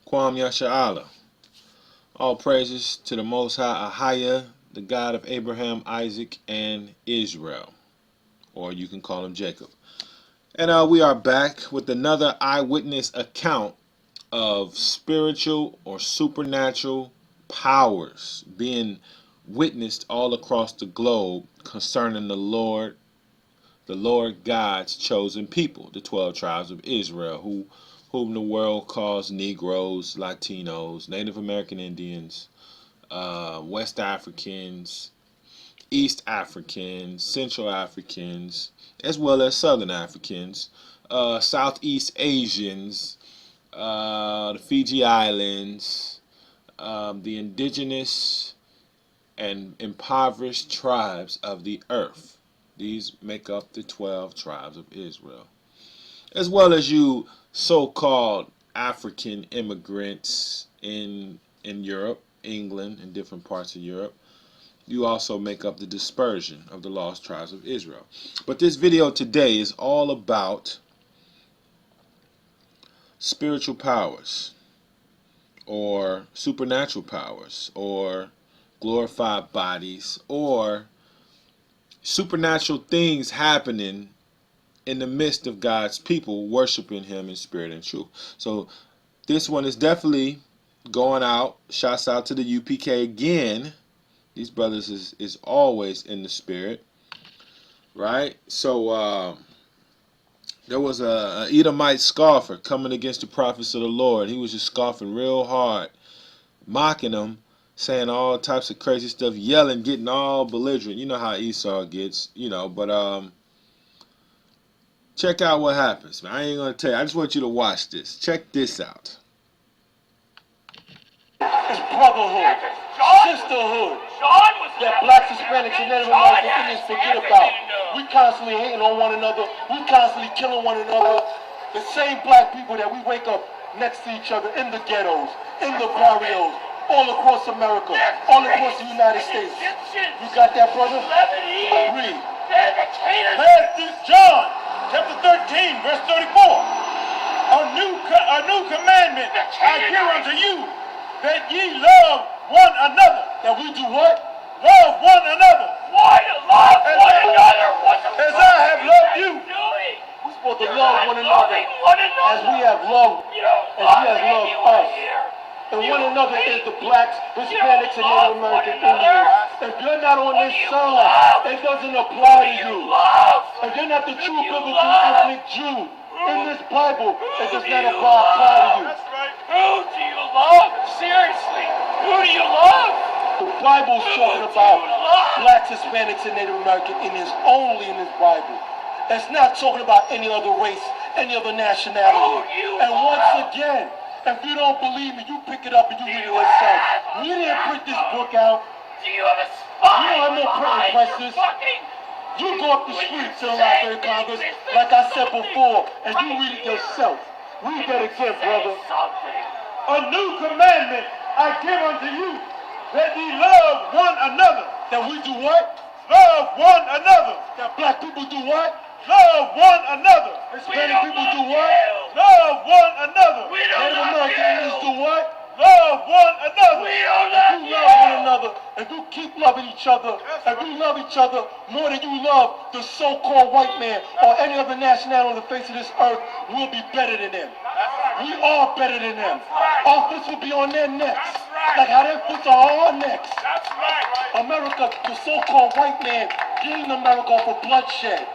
Kwam Yasha'Allah. All praises to the Most High Ahaya, the God of Abraham, Isaac, and Israel. Or you can call him Jacob. And we are back with another eyewitness account of spiritual or supernatural powers being witnessed all across the globe concerning the Lord God's chosen people, the 12 tribes of Israel, whom the world calls Negroes, Latinos, Native American Indians, West Africans, East Africans, Central Africans, as well as Southern Africans, Southeast Asians, the Fiji Islands, the indigenous and impoverished tribes of the earth. These make up the 12 tribes of Israel. As well as you so-called African immigrants in Europe, England, and different parts of Europe. You also make up the dispersion of the lost tribes of Israel. But this video today is all about spiritual powers, or supernatural powers, or glorified bodies, or supernatural things happening in the midst of God's people worshiping him in spirit and truth. So this one is definitely going out. Shouts out to the UPK again. These brothers is always in the spirit, right? So there was a Edomite scoffer coming against the prophets of the Lord. He was just scoffing real hard, mocking them, saying all types of crazy stuff, yelling, getting all belligerent. You know how Esau gets, but check out what happens, man. I ain't gonna tell you. I just want you to watch this. Check this out. It's brotherhood, sisterhood, that blacks, Hispanics, and Native American Indians forget about. We constantly hating on one another. We constantly killing one another. The same black people that we wake up next to each other in the ghettos, in the barrios, all across America, all across the United States. You got that, brother? Read. John chapter 13, verse 34. A new commandment I give unto you, that ye love one another. That we do what? Love one another. Why to love one another? What the As fuck I have loved you. doing? We're supposed to love one another One another. as we have loved, You don't as he has me, loved you us. right here. And You one another is the hate blacks, me. Hispanics, and You Native love one American another. Indians. If you're not on What this do you side, love? it doesn't apply to You you. love. If you're not the true You biblical love. ethnic Jew in this Bible, it does do not you apply to you. love? Who do you love? Seriously, who do you love? The Bible's talking Who do about you love? blacks, Hispanics, and Native American Indians only in this Bible. It's not talking about any other race, any other nationality. Who you And once love? again, if you don't believe me, you pick it up and you read it yourself. We didn't print this book out. Do you have a spy? You don't have no printing behind your presses. fucking- You go up the streets to the Library of Congress, like I said before, and you read it yourself. Read that again, brother. Say something. A new commandment I give unto you, that ye love one another. That we do what? Love one another. That black people do what? Love one another. Hispanic don't people love do what? you. Love one another. We don't Native love American you. Indians do what? Love one another. We don't If love you you. love one another, if you keep loving each other, if you love each other more than you love the so-called white man or any other nationality on the face of this earth, we'll be better than them. We are better than them. Our foots will be on their necks, like how their foots are on our necks. That's right. America, the so-called white man, gained America for bloodshed.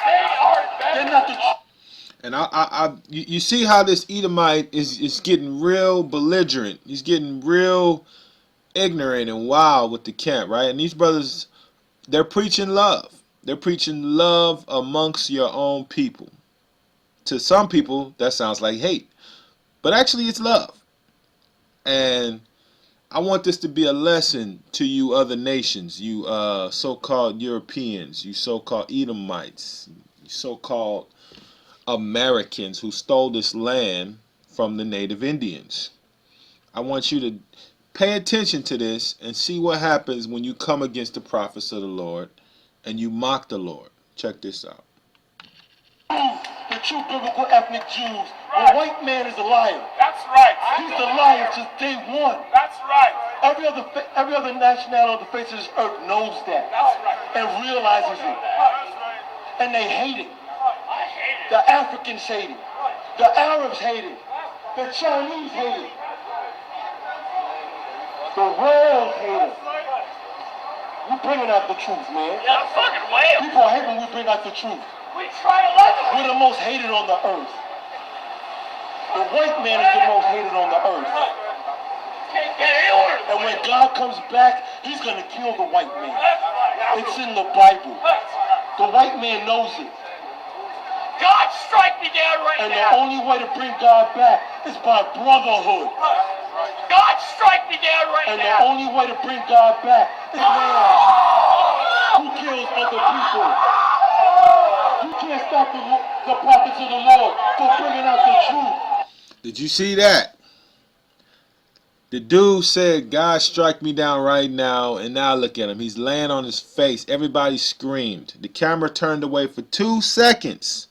They are better. They're not the And you see how this Edomite is getting real belligerent. He's getting real ignorant and wild with the camp, right? And these brothers, they're preaching love. They're preaching love amongst your own people. To some people, that sounds like hate. But actually, it's love. And I want this to be a lesson to you other nations, you so-called Europeans, you so-called Edomites, you so-called Americans who stole this land from the native Indians. I want you to pay attention to this and see what happens when you come against the prophets of the Lord and you mock the Lord. Check this out. the true biblical ethnic Jews The white man is a liar. That's right. He's the liar since day one. That's right. Every other nationality on the face of this earth knows that That's right. and realizes it. And they hate it. I hate it. The Africans hate it. The Arabs hate it. The Chinese hate it. The world hate it. We're bringing out the truth, man. Yeah, fucking whale. People hate when we bring out the truth. We try to live it. We're the most hated on the earth. The white man is the most hated on the earth. Can't get anywhere. And when God comes back, he's going to kill the white man. That's right. It's in the Bible. That's right. The white man knows it. God, strike me down right And the now. only way to bring God back is by brotherhood. God, strike me down right And the now. only way to bring God back is man who kills other people. You can't stop the prophets of the Lord from bringing out the truth. Did you see that? The dude said, God strike me down right now, and now look at him. He's laying on his face. Everybody screamed. The camera turned away for 2 seconds.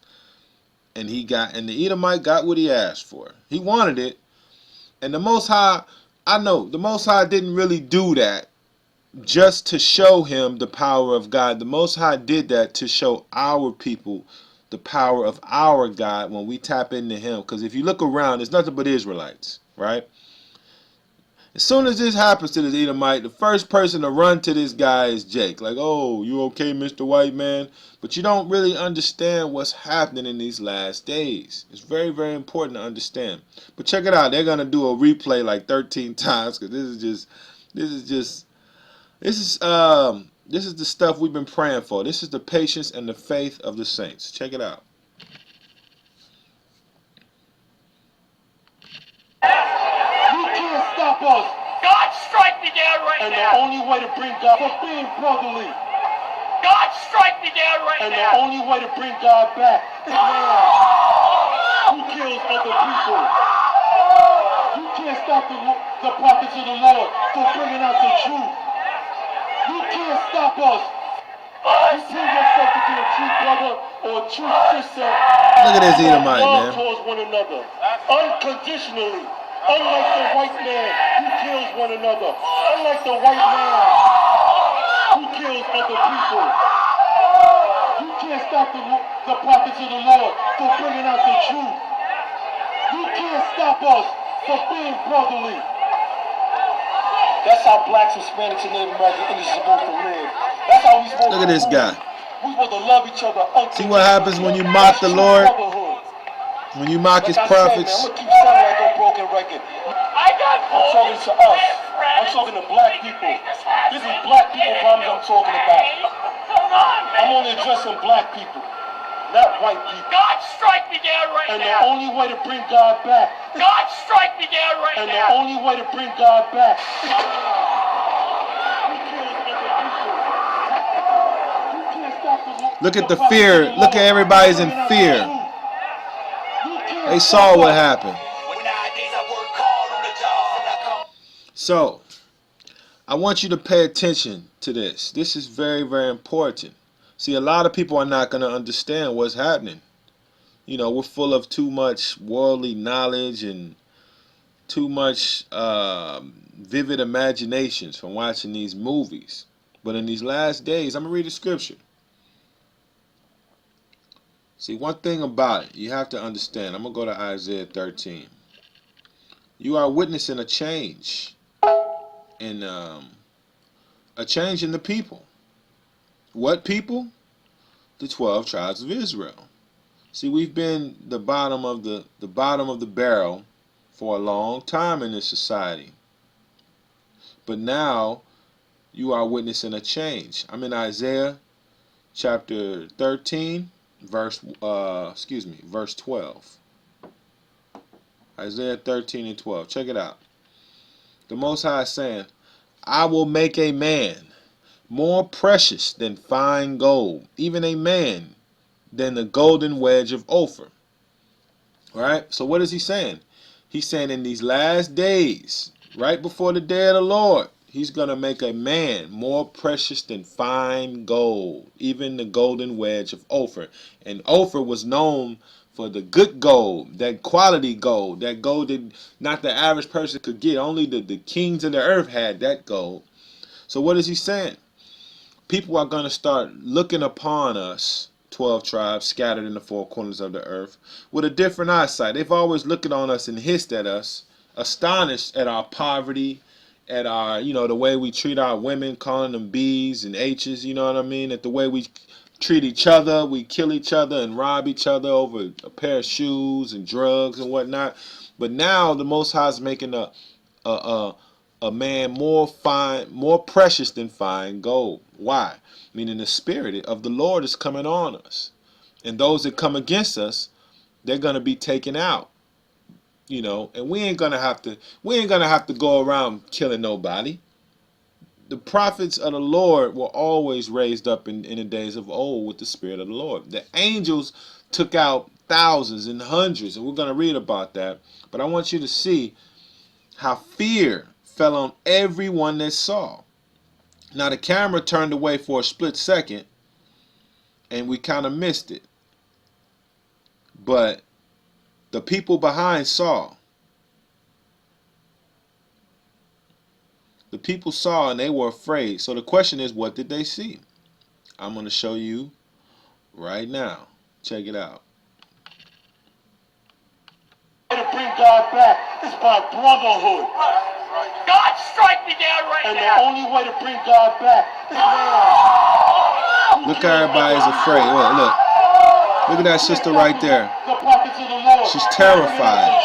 And the Edomite got what he asked for. He wanted it. And the Most High, I know, the Most High didn't really do that just to show him the power of God. The Most High did that to show our people the power of our God when we tap into him. Because if you look around, there's nothing but Israelites, right? As soon as this happens to this Edomite, the first person to run to this guy is Jake. Like, oh, you okay, Mr. White Man? But you don't really understand what's happening in these last days. It's very, very important to understand. But check it out. They're going to do a replay like 13 times because this is the stuff we've been praying for. This is the patience and the faith of the saints. Check it out. You can't stop us. God, strike me down right And the now. only way to bring God for being brotherly. God, strike me down right And the now. only way to bring God back is man who kills other people. You can't stop the prophets of the Lord from bringing out the truth. You can't stop us. You prove yourself to be a true brother or a true sister. Look at this Edomite, love man. towards one another, unconditionally. Unlike the white man who kills one another. Unlike the white man who kills other people. You can't stop the prophets of the Lord from bringing out the truth. You can't stop us from being brotherly. That's how blacks, Hispanics, and Native American Indians are supposed to live. That's how we supposed Look at this guy. We're supposed to love each other. See what happens when you mock the Lord? When you mock his Like I prophets? said, man, I'm gonna keep sounding like a broken record. I got I'm talking to us. I'm talking to black people. This is black people problems I'm talking about. Come on, I'm man. only addressing black people, not white people. God, strike me down right And the now. only way to bring God back, God, strike me down right and the now. only way to bring God back is He kills other people. You can't stop Look at the fear. Look at everybody's in fear. They saw what happened. So, I want you to pay attention to this. This is very, very important. See, a lot of people are not going to understand what's happening. You know, we're full of too much worldly knowledge and too much vivid imaginations from watching these movies. But in these last days, I'm going to read the scripture. See, one thing about it, you have to understand. I'm going to go to Isaiah 13. You are witnessing a change in the people. What people? The 12 tribes of Israel. See, we've been the bottom of the barrel for a long time in this society. But now you are witnessing a change. I'm in Isaiah chapter 13, verse 12. Isaiah 13 and 12. Check it out. The Most High is saying, I will make a man more precious than fine gold, even a man than the golden wedge of Ophir. All right? So what is he saying? He's saying in these last days, right before the day of the Lord, he's going to make a man more precious than fine gold, even the golden wedge of Ophir. And Ophir was known for the good gold, that quality gold, that gold that not the average person could get. Only the kings of the earth had that gold. So what is he saying? People are going to start looking upon us, 12 tribes scattered in the four corners of the earth, with a different eyesight. They've always looked on us and hissed at us, astonished at our poverty, at our, the way we treat our women, calling them B's and H's, you know what I mean? At the way we treat each other, we kill each other and rob each other over a pair of shoes and drugs and whatnot. But now the Most High is making a man more precious than fine gold. Why? Meaning the Spirit of the Lord is coming on us. And those that come against us, they're going to be taken out. And we ain't gonna have to go around killing nobody. The prophets of the Lord were always raised up in the days of old with the Spirit of the Lord. The angels took out thousands and hundreds, and we're going to read about that. But I want you to see how fear fell on everyone that saw. Now the camera turned away for a split second, and we kind of missed it. But the people behind saw. The people saw and they were afraid. So the question is, what did they see? I'm going to show you right now. Check it out. To bring God back is by brotherhood. God, strike me down right And now. the only way to bring God back is man. Look how everybody's afraid. Look at that sister right there. The prophets of the Lord. She's terrified.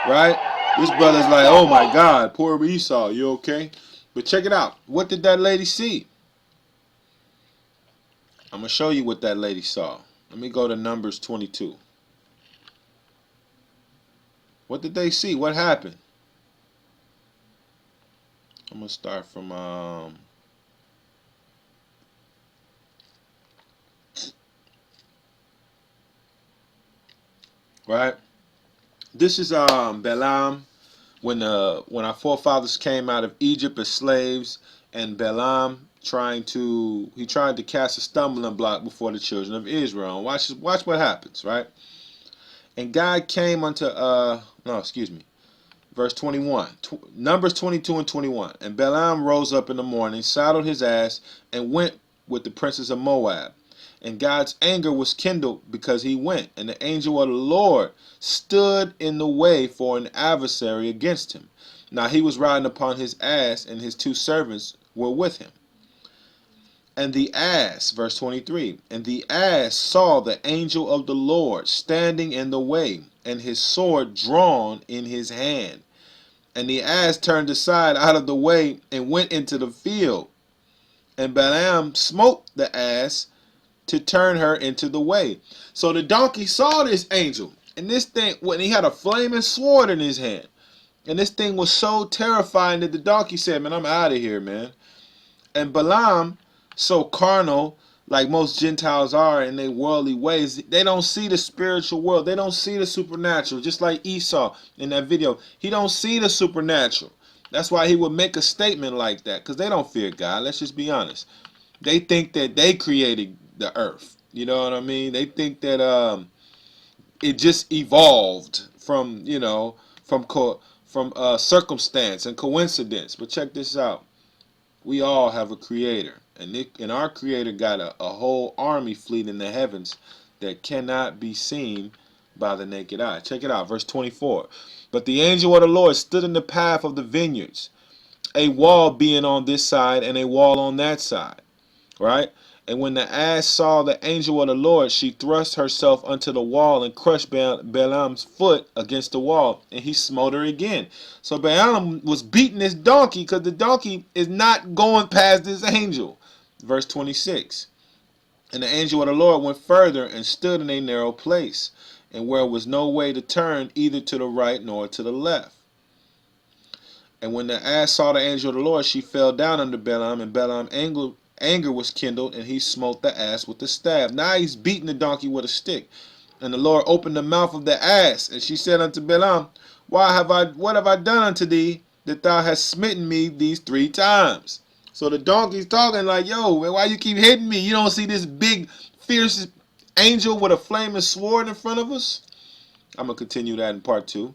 Right? This brother's like, oh my God, poor Esau, you okay? But check it out. What did that lady see? I'm going to show you what that lady saw. Let me go to Numbers 22. What did they see? What happened? I'm going to start from... Right? This is Balaam when our forefathers came out of Egypt as slaves, and Balaam tried to cast a stumbling block before the children of Israel. And watch what happens, right? And God came unto verse 21, Numbers 22 and 21. And Balaam rose up in the morning, saddled his ass, and went with the princes of Moab. And God's anger was kindled because he went. And the angel of the Lord stood in the way for an adversary against him. Now he was riding upon his ass, and his two servants were with him. And the ass, verse 23, and the ass saw the angel of the Lord standing in the way, and his sword drawn in his hand. And the ass turned aside out of the way and went into the field. And Balaam smote the ass to turn her into the way. So the donkey saw this angel, and this thing, when he had a flaming sword in his hand, and this thing was so terrifying that the donkey said, man, I'm out of here, man. And Balaam, so carnal, like most Gentiles are in their worldly ways, they don't see the spiritual world. They don't see the supernatural. Just like Esau in that video, he don't see the supernatural. That's why he would make a statement like that, because they don't fear God. Let's just be honest. They think that they created the earth. You know what I mean? They think that it just evolved from circumstance and coincidence. But check this out. We all have a creator. And our creator got a whole army fleet in the heavens that cannot be seen by the naked eye. Check it out, verse 24. But the angel of the Lord stood in the path of the vineyards, a wall being on this side and a wall on that side. Right? And when the ass saw the angel of the Lord, she thrust herself unto the wall and crushed Balaam's foot against the wall, and he smote her again. So Balaam was beating this donkey because the donkey is not going past this angel. Verse 26. And the angel of the Lord went further and stood in a narrow place, and where was no way to turn either to the right nor to the left. And when the ass saw the angel of the Lord, she fell down under Balaam, and Balaam's anger was kindled, and he smote the ass with the staff. Now he's beating the donkey with a stick. And the Lord opened the mouth of the ass, and she said unto Balaam, what have I done unto thee, that thou hast smitten me these 3 times? So the donkey's talking like, yo, why you keep hitting me? You don't see this big, fierce angel with a flaming sword in front of us. I'm going to continue that in part 2.